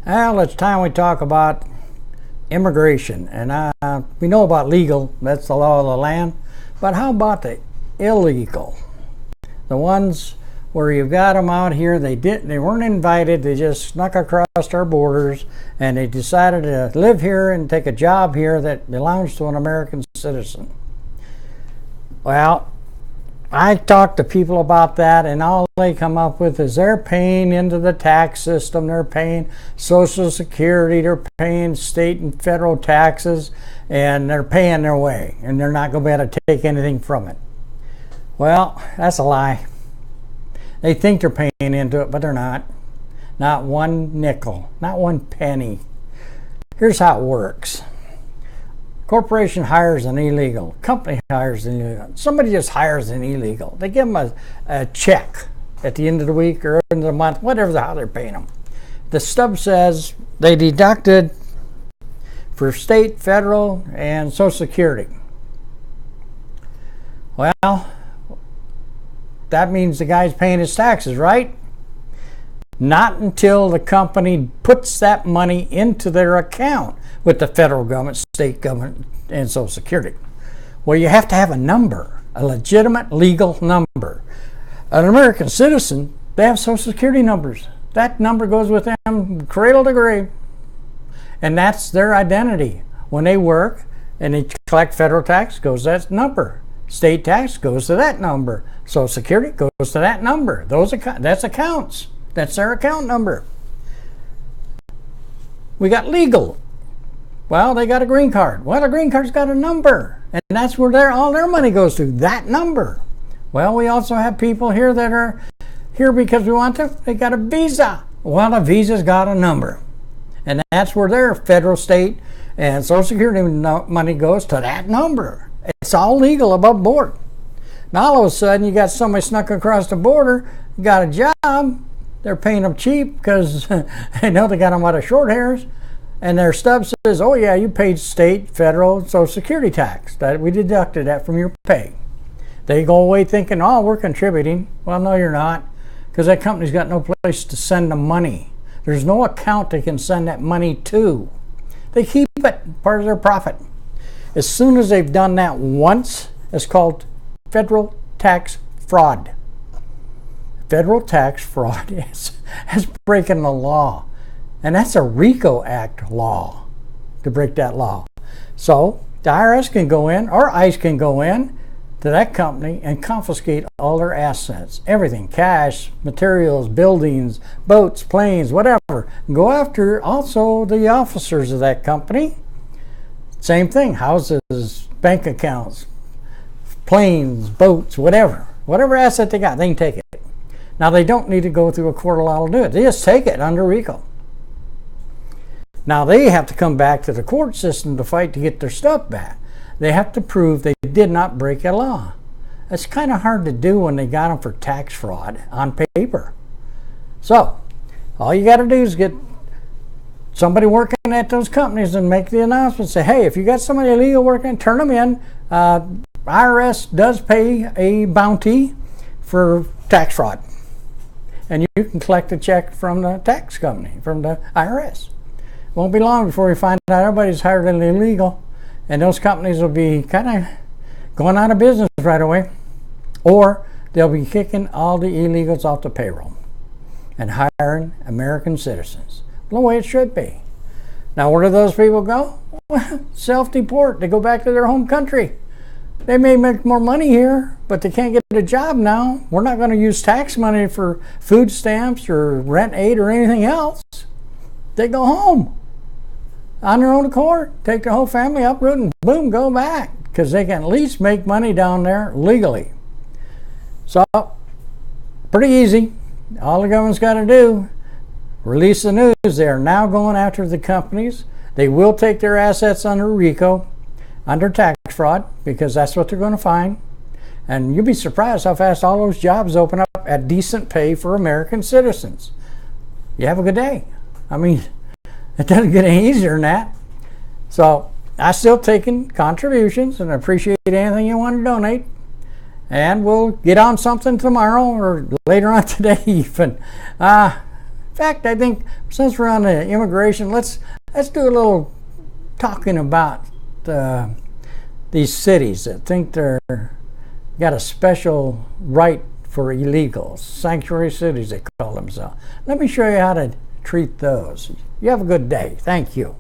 Well, it's time we talk about immigration. And we know about legal, that's the law of the land. But how about the illegal? The ones where you've got them out here, they weren't invited, they just snuck across our borders and they decided to live here and take a job here that belongs to an American citizen. Well, I talk to people about that, and all they come up with is they're paying into the tax system, they're paying Social Security, they're paying state and federal taxes, and they're paying their way, and they're not going to be able to take anything from it. Well, that's a lie. They think they're paying into it, but they're not. Not one nickel, not one penny. Here's how it works. Corporation hires an illegal. Company hires an illegal. Somebody just hires an illegal. They give them a check at the end of the week or end of the month, whatever how they're paying them. The stub says they deducted for state, federal, and Social Security. Well, that means the guy's paying his taxes, right? Not until the company puts that money into their account with the federal government, state government, and Social Security. Well, you have to have a number, a legitimate legal number. An American citizen, they have Social Security numbers. That number goes with them cradle to grave. And that's their identity. When they work and they collect federal tax, goes to that number. State tax goes to that number. Social Security goes to that number. That's accounts. That's their account number. We got legal. Well, they got a green card. Well, a green card's got a number, and that's where all their money goes to, that number. Well, we also have people here that are here because we want to. They got a visa. Well, a visa's got a number, and that's where their federal, state, and Social Security money goes to that number. It's all legal above board. Now, all of a sudden, you got somebody snuck across the border, got a job. They're paying them cheap because they know they got them out of short hairs. And their stub says, oh yeah, you paid state, federal, Social Security tax. That we deducted that from your pay. They go away thinking, oh, we're contributing. Well, no, you're not, because that company's got no place to send the money. There's no account they can send that money to. They keep it, part of their profit. As soon as they've done that once, it's called federal tax fraud. Federal tax fraud is breaking the law. And that's a RICO Act law, to break that law. So the IRS can go in, or ICE can go in to that company and confiscate all their assets. Everything, cash, materials, buildings, boats, planes, whatever. Go after also the officers of that company. Same thing, houses, bank accounts, planes, boats, whatever. Whatever asset they got, they can take it. Now, they don't need to go through a court of law to do it. They just take it under RICO. Now, they have to come back to the court system to fight to get their stuff back. They have to prove they did not break a law. It's kind of hard to do when they got them for tax fraud on paper. So, all you got to do is get somebody working at those companies and make the announcement. Say, hey, if you got somebody illegal working, turn them in. IRS does pay a bounty for tax fraud. And you can collect a check from the tax company, from the IRS. Won't be long before we find out everybody's hired an illegal, and those companies will be kind of going out of business right away, or they'll be kicking all the illegals off the payroll and hiring American citizens. The way it should be. Now, where do those people go? Well, self-deport. They go back to their home country. They may make more money here, but they can't get a job now. We're not going to use tax money for food stamps or rent aid or anything else. They go home on their own accord, take their whole family, uproot, and boom, go back, because they can at least make money down there legally. So, pretty easy. All the government's got to do, release the news. They are now going after the companies. They will take their assets under RICO, under tax fraud, because that's what they're going to find. And you'll be surprised how fast all those jobs open up at decent pay for American citizens. You have a good day. I mean, it doesn't get any easier than that. So I'm still taking contributions, and I appreciate anything you want to donate. And we'll get on something tomorrow or later on today even. fact, I think since we're on the immigration, let's do a little talking about these cities that think they're got a special right for illegals. Sanctuary cities, they call themselves. Let me show you how to treat those. You have a good day. Thank you.